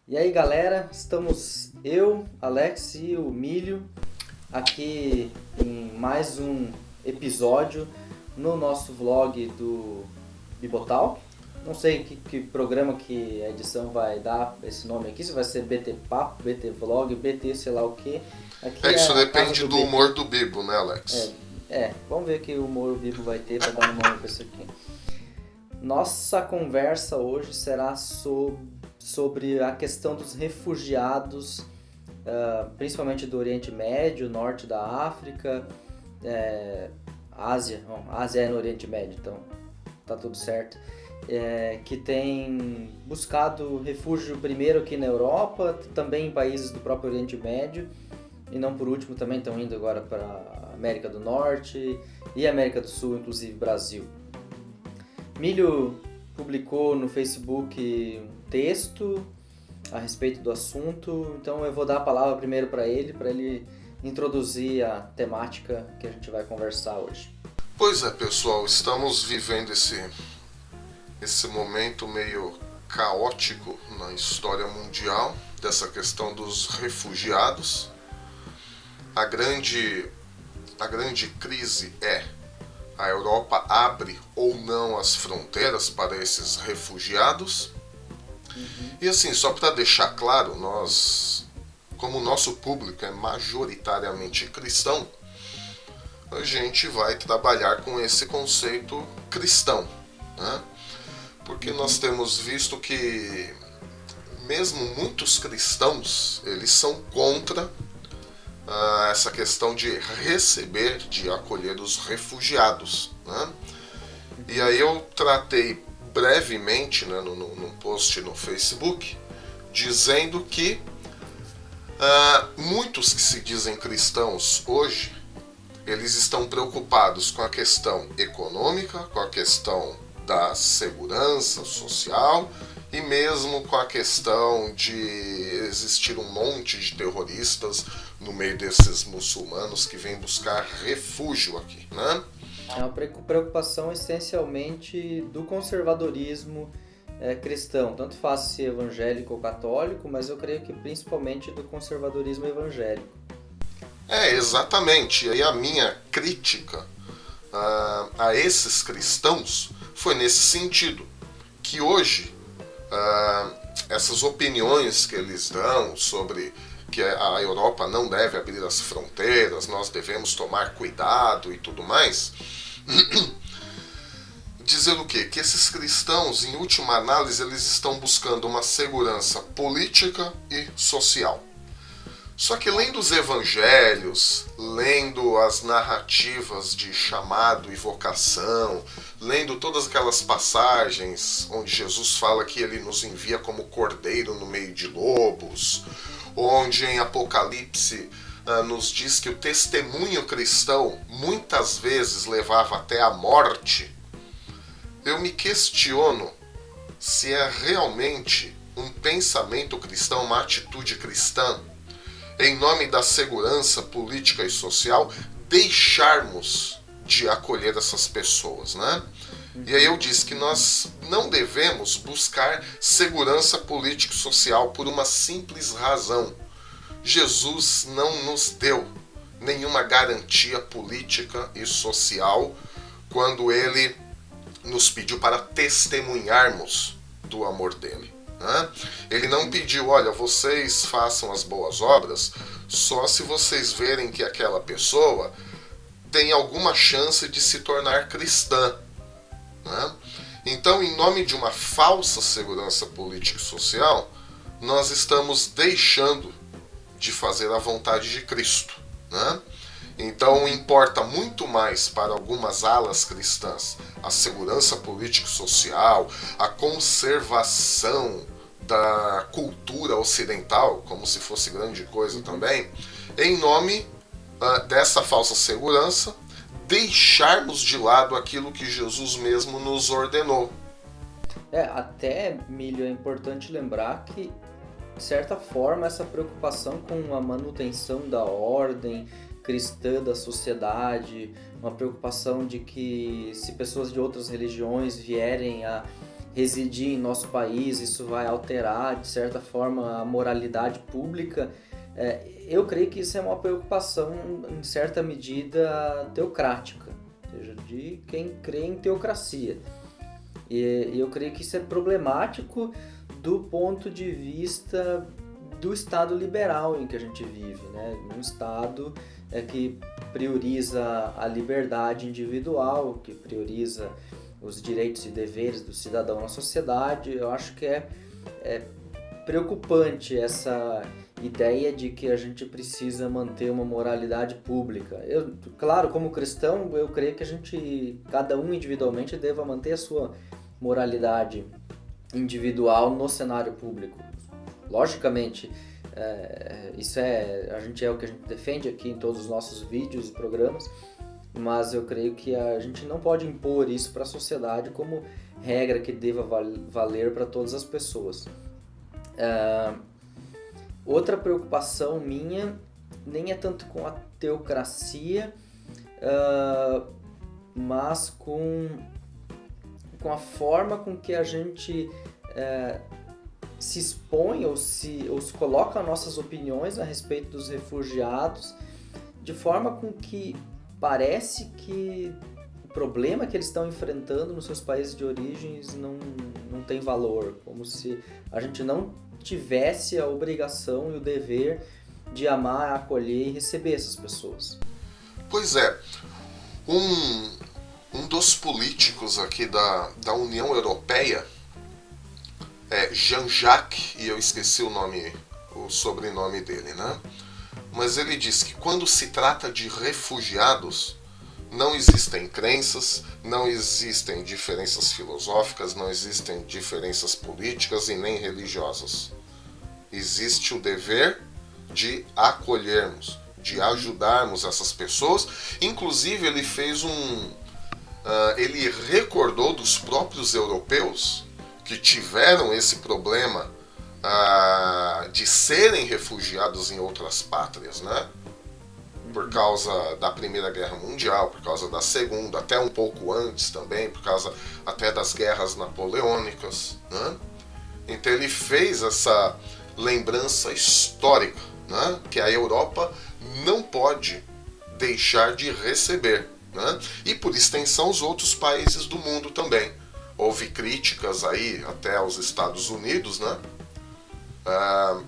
E aí galera, estamos eu, Alex e o Milho aqui em mais um episódio no nosso vlog do Bibotalk. Não sei que programa que a edição vai dar esse nome aqui, se vai ser BT Papo, BT Vlog, BT sei lá o que. Isso depende do humor do Bibo, né, Alex? Vamos ver que humor o Bibo vai ter para dar um nome para isso aqui. Nossa conversa hoje será sobre a questão dos refugiados, principalmente do Oriente Médio, Norte da África, Ásia. Bom, Ásia é no Oriente Médio, então tá tudo certo. Que tem buscado refúgio primeiro aqui na Europa, também em países do próprio Oriente Médio, e não por último também estão indo agora para a América do Norte e América do Sul, inclusive Brasil. Milho publicou no Facebook um texto a respeito do assunto, então eu vou dar a palavra primeiro para ele introduzir a temática que a gente vai conversar hoje. Pois é, pessoal, estamos vivendo esse momento meio caótico na história mundial, dessa questão dos refugiados. A grande crise é: a Europa abre ou não as fronteiras para esses refugiados? E assim, só para deixar claro, nós, como o nosso público é majoritariamente cristão, a gente vai trabalhar com esse conceito cristão, né? Porque nós temos visto que mesmo muitos cristãos, eles são contra essa questão de receber, de acolher os refugiados, né? E aí eu tratei brevemente, né, num post no Facebook, dizendo que muitos que se dizem cristãos hoje, eles estão preocupados com a questão econômica, com a questão da segurança social e mesmo com a questão de existir um monte de terroristas no meio desses muçulmanos que vêm buscar refúgio aqui, né? É uma preocupação essencialmente do conservadorismo cristão, tanto faz ser evangélico ou católico, mas eu creio que principalmente do conservadorismo evangélico. Exatamente. E aí a minha crítica a esses cristãos foi nesse sentido, que hoje essas opiniões que eles dão sobre que a Europa não deve abrir as fronteiras, nós devemos tomar cuidado e tudo mais, dizer o quê? Que esses cristãos, em última análise, eles estão buscando uma segurança política e social. Só que lendo os evangelhos, lendo as narrativas de chamado e vocação, lendo todas aquelas passagens onde Jesus fala que ele nos envia como cordeiro no meio de lobos, onde em Apocalipse nos diz que o testemunho cristão muitas vezes levava até a morte, eu me questiono se é realmente um pensamento cristão, uma atitude cristã, em nome da segurança política e social, deixarmos de acolher essas pessoas, né? E aí eu disse que nós não devemos buscar segurança política e social por uma simples razão. Jesus não nos deu nenhuma garantia política e social quando ele nos pediu para testemunharmos do amor dele, né? Ele não pediu, olha, vocês façam as boas obras só se vocês verem que aquela pessoa tem alguma chance de se tornar cristã, né? Então, em nome de uma falsa segurança política e social, nós estamos deixando de fazer a vontade de Cristo, né? Então importa muito mais para algumas alas cristãs a segurança política e social, a conservação da cultura ocidental, como se fosse grande coisa também, em nome dessa falsa segurança, deixarmos de lado aquilo que Jesus mesmo nos ordenou. Até, Milho, é importante lembrar que, de certa forma, essa preocupação com a manutenção da ordem cristã da sociedade, uma preocupação de que se pessoas de outras religiões vierem a residir em nosso país, isso vai alterar, de certa forma, a moralidade pública. Eu creio que isso é uma preocupação, em certa medida, teocrática, ou seja, de quem crê em teocracia. E eu creio que isso é problemático do ponto de vista do Estado liberal em que a gente vive, né? Um Estado que prioriza a liberdade individual, que prioriza os direitos e deveres do cidadão na sociedade. Eu acho que é preocupante essa ideia de que a gente precisa manter uma moralidade pública. Claro, como cristão, eu creio que cada um individualmente deva manter a sua moralidade individual no cenário público. Logicamente, a gente é o que a gente defende aqui em todos os nossos vídeos e programas, mas eu creio que a gente não pode impor isso para a sociedade como regra que deva valer para todas as pessoas. Outra preocupação minha nem é tanto com a teocracia, mas com a forma com que a gente se expõe ou se coloca nossas opiniões a respeito dos refugiados, de forma com que parece que o problema que eles estão enfrentando nos seus países de origens não tem valor, como se a gente não tivesse a obrigação e o dever de amar, acolher e receber essas pessoas. Pois é, um dos políticos aqui da União Europeia é Jean-Jacques, e eu esqueci o sobrenome dele, né? Mas ele diz que quando se trata de refugiados, não existem crenças, não existem diferenças filosóficas, não existem diferenças políticas e nem religiosas. Existe o dever de acolhermos, de ajudarmos essas pessoas. Inclusive ele fez ele recordou dos próprios europeus que tiveram esse problema de serem refugiados em outras pátrias, né? Por causa da Primeira Guerra Mundial, por causa da Segunda, até um pouco antes também, por causa até das guerras napoleônicas, né? Então ele fez essa lembrança histórica, né? Que a Europa não pode deixar de receber, né? E por extensão os outros países do mundo também. Houve críticas aí até aos Estados Unidos, né?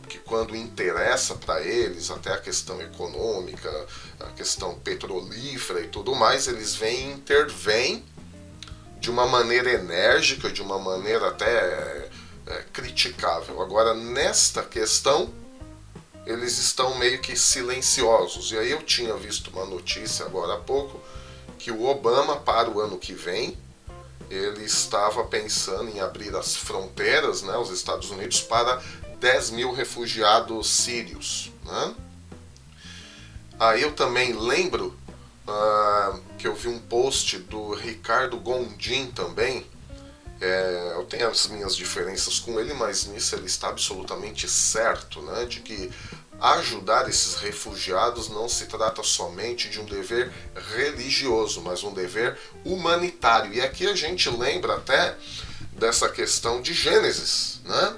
Que quando interessa para eles até a questão econômica, a questão petrolífera e tudo mais, eles intervêm de uma maneira enérgica, de uma maneira até criticável. Agora, nesta questão, eles estão meio que silenciosos. E aí eu tinha visto uma notícia agora há pouco que o Obama, para o ano que vem, ele estava pensando em abrir as fronteiras, né, os Estados Unidos, para 10 mil refugiados sírios, né? Aí eu também lembro que eu vi um post do Ricardo Gondim também. Eu tenho as minhas diferenças com ele, mas nisso ele está absolutamente certo, né? De que ajudar esses refugiados não se trata somente de um dever religioso, mas um dever humanitário. E aqui a gente lembra até dessa questão de Gênesis, né?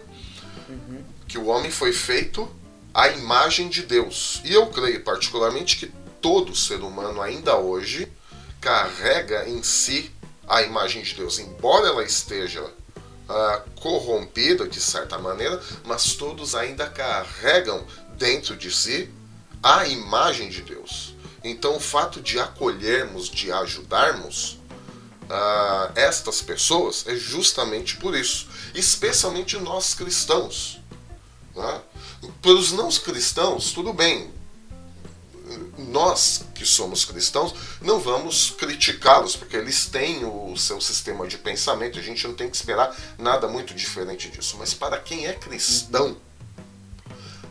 Que o homem foi feito à imagem de Deus. E eu creio particularmente que todo ser humano ainda hoje carrega em si a imagem de Deus, embora ela esteja corrompida de certa maneira, mas todos ainda carregam dentro de si a imagem de Deus. Então o fato de acolhermos, de ajudarmos estas pessoas é justamente por isso, especialmente nós cristãos, né? Para os não cristãos, tudo bem, nós que somos cristãos não vamos criticá-los, porque eles têm o seu sistema de pensamento, a gente não tem que esperar nada muito diferente disso. Mas para quem é cristão,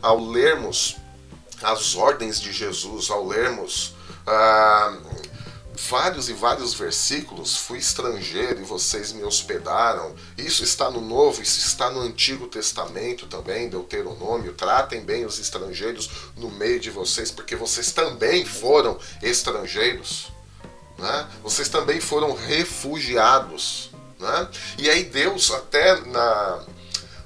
ao lermos as ordens de Jesus, ao lermos vários e vários versículos, fui estrangeiro e vocês me hospedaram, isso está no Novo, isso está no Antigo Testamento também, Deuteronômio, tratem bem os estrangeiros no meio de vocês, porque vocês também foram estrangeiros, né? Vocês também foram refugiados, né? E aí Deus, até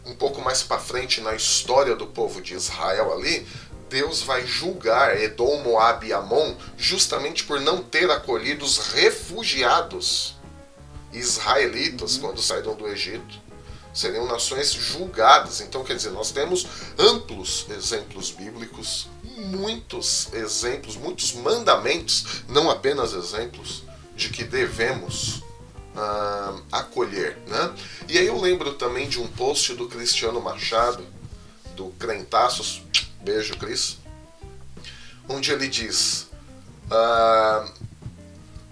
um pouco mais para frente na história do povo de Israel ali, Deus vai julgar Edom, Moabe e Amon justamente por não ter acolhido os refugiados israelitas quando saíram do Egito. Seriam nações julgadas. Então, quer dizer, nós temos amplos exemplos bíblicos, muitos exemplos, muitos mandamentos, não apenas exemplos, de que devemos acolher, né? E aí eu lembro também de um post do Cristiano Machado, do Crentaços, beijo Cris, onde ele diz: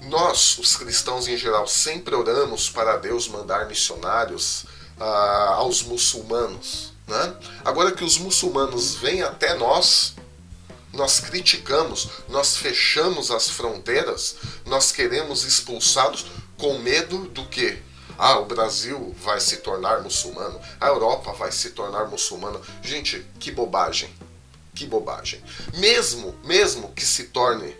nós, os cristãos em geral, sempre oramos para Deus mandar missionários aos muçulmanos, né? Agora que os muçulmanos vêm até nós criticamos, nós fechamos as fronteiras, nós queremos expulsá-los com medo do quê? O Brasil vai se tornar muçulmano, a Europa vai se tornar muçulmana. Gente, que bobagem, que bobagem. Mesmo que se torne,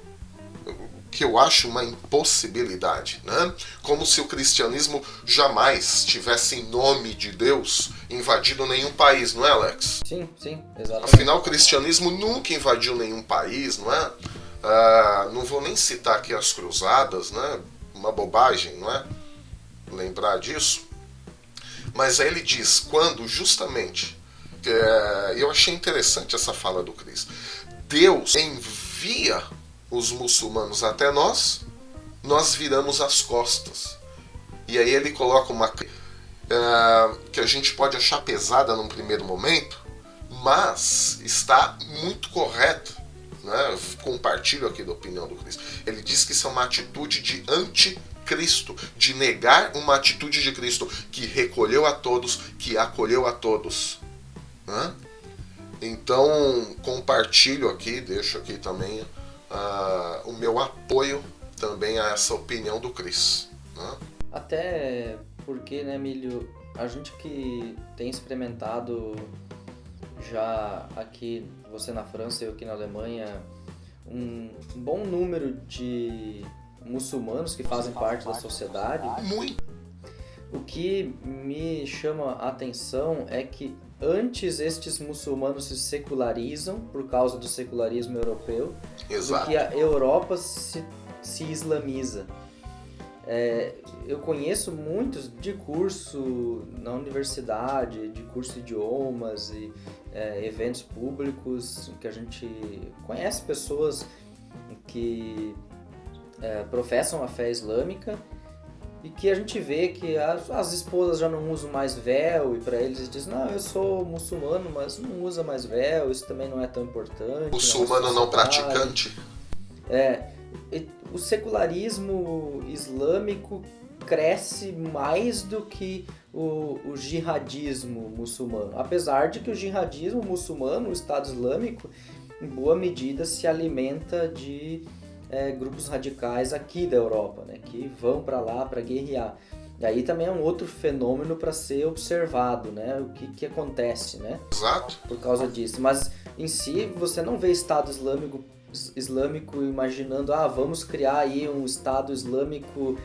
que eu acho uma impossibilidade, né? Como se o cristianismo jamais tivesse, em nome de Deus, invadido nenhum país, não é, Alex? Sim, exatamente. Afinal, o cristianismo nunca invadiu nenhum país, não é? Não vou nem citar aqui as cruzadas, né? Uma bobagem, não é? Lembrar disso. Mas aí ele diz, quando justamente, eu achei interessante essa fala do Cris, Deus envia os muçulmanos até nós viramos as costas. E aí ele coloca uma que a gente pode achar pesada num primeiro momento, mas está muito correto, né? Eu compartilho aqui da opinião do Cristo. Ele diz que isso é uma atitude de anticristo, de negar uma atitude de Cristo, que recolheu a todos, que acolheu a todos, né? Então compartilho aqui, deixo aqui também o meu apoio também a essa opinião do Cris, né? Até porque, né, Emílio, a gente que tem experimentado já aqui, você na França e eu aqui na Alemanha, um bom número de muçulmanos que fazem parte da sociedade. Muito. O que me chama a atenção é que antes estes muçulmanos se secularizam por causa do secularismo europeu. Exato. Do que a Europa se islamiza. Eu conheço muitos de curso na universidade, de curso de idiomas e eventos públicos, que a gente conhece pessoas que professam a fé islâmica e que a gente vê que as esposas já não usam mais véu, e para eles dizem, não, eu sou muçulmano, mas não usa mais véu, isso também não é tão importante. Muçulmano não praticante. O secularismo islâmico cresce mais do que o jihadismo muçulmano, apesar de que o jihadismo muçulmano, o Estado Islâmico, em boa medida se alimenta de grupos radicais aqui da Europa, né, que vão para lá para guerrear. E aí também é um outro fenômeno para ser observado, né, o que acontece, né? Exato. Por causa disso. Mas em si você não vê Estado Islâmico imaginando, vamos criar aí um Estado Islâmico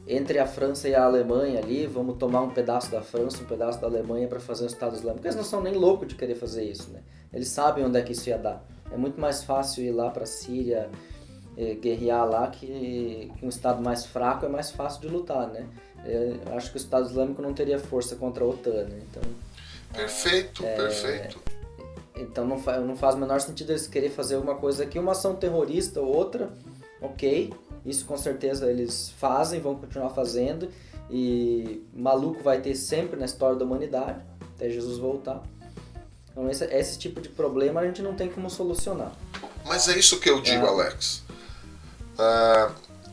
entre a França e a Alemanha ali, vamos tomar um pedaço da França, um pedaço da Alemanha para fazer um Estado Islâmico. Eles não são nem loucos de querer fazer isso, né? Eles sabem onde é que isso ia dar. É muito mais fácil ir lá para a Síria, guerrear lá, que um Estado mais fraco é mais fácil de lutar, né? Eu acho que o Estado Islâmico não teria força contra a OTAN, né? Então, perfeito. Então não faz o menor sentido eles querer fazer alguma coisa aqui, uma ação terrorista ou outra, ok, isso com certeza eles fazem, vão continuar fazendo, e maluco vai ter sempre na história da humanidade, até Jesus voltar. Então esse tipo de problema a gente não tem como solucionar. Mas é isso que eu digo, Alex.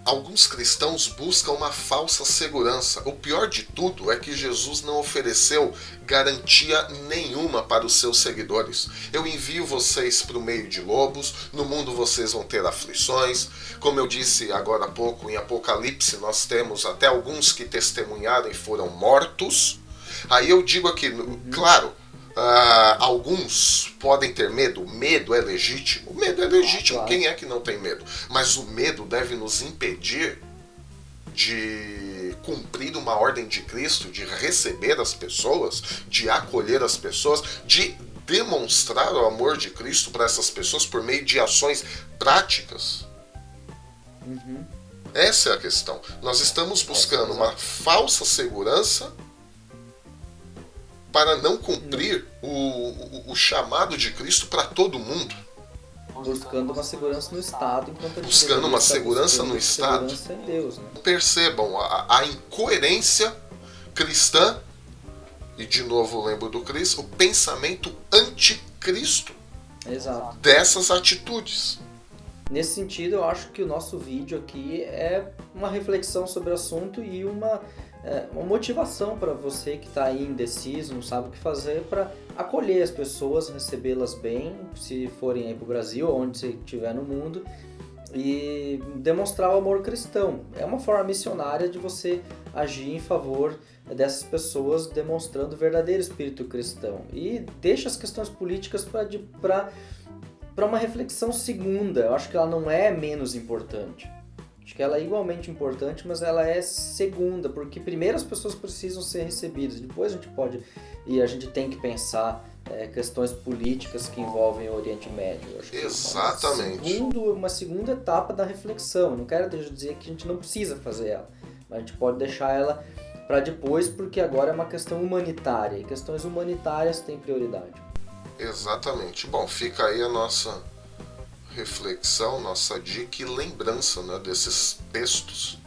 Alguns cristãos buscam uma falsa segurança. O pior de tudo é que Jesus não ofereceu garantia nenhuma para os seus seguidores. Eu envio vocês para o meio de lobos, no mundo vocês vão ter aflições. Como eu disse agora há pouco, em Apocalipse nós temos até alguns que testemunharam e foram mortos. Aí eu digo aqui, claro, alguns podem ter medo, o medo é legítimo. Claro. Quem é que não tem medo? Mas o medo deve nos impedir de cumprir uma ordem de Cristo, de receber as pessoas, de acolher as pessoas, de demonstrar o amor de Cristo para essas pessoas por meio de ações práticas. Essa é a questão. Nós estamos buscando uma falsa segurança para não cumprir o chamado de Cristo para todo mundo. Buscando uma segurança no Estado, enquanto a gente Buscando uma segurança no Estado. Segurança em Deus, né? Percebam a incoerência cristã, e de novo lembro do Cristo, o pensamento anticristo Exato. dessas atitudes. Nesse sentido, eu acho que o nosso vídeo aqui é uma reflexão sobre o assunto e uma motivação para você que está aí indeciso, não sabe o que fazer, para acolher as pessoas, recebê-las bem, se forem aí para o Brasil ou onde você estiver no mundo, e demonstrar o amor cristão. É uma forma missionária de você agir em favor dessas pessoas, demonstrando o verdadeiro espírito cristão. E deixa as questões políticas para uma reflexão segunda. Eu acho que ela não é menos importante. Acho que ela é igualmente importante, mas ela é segunda, porque primeiro as pessoas precisam ser recebidas, depois a gente pode, e a gente tem que pensar questões políticas que envolvem o Oriente Médio. Eu acho que Exatamente. uma segunda etapa da reflexão. Eu não quero dizer que a gente não precisa fazer ela, mas a gente pode deixar ela para depois, porque agora é uma questão humanitária, e questões humanitárias têm prioridade. Exatamente. Bom, fica aí a nossa reflexão, nossa dica e lembrança, né, desses textos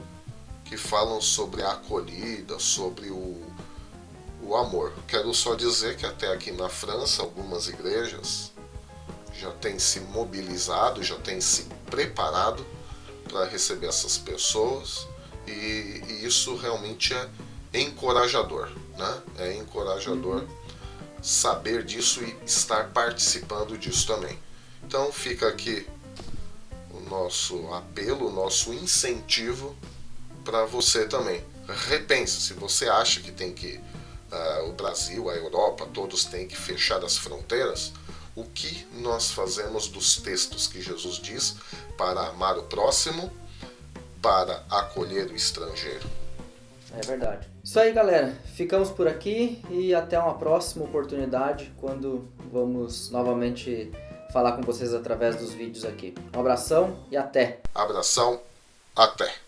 que falam sobre a acolhida, sobre o amor. Quero só dizer que até aqui na França algumas igrejas já têm se mobilizado, já têm se preparado para receber essas pessoas, e isso realmente é encorajador, né? É encorajador saber disso e estar participando disso também. Então fica aqui o nosso apelo, o nosso incentivo para você também. Repense, se você acha que tem que o Brasil, a Europa, todos têm que fechar as fronteiras, o que nós fazemos dos textos que Jesus diz para amar o próximo, para acolher o estrangeiro? É verdade. Isso aí, galera. Ficamos por aqui e até uma próxima oportunidade, quando vamos novamente falar com vocês através dos vídeos aqui. Um abração e até! Abração, até!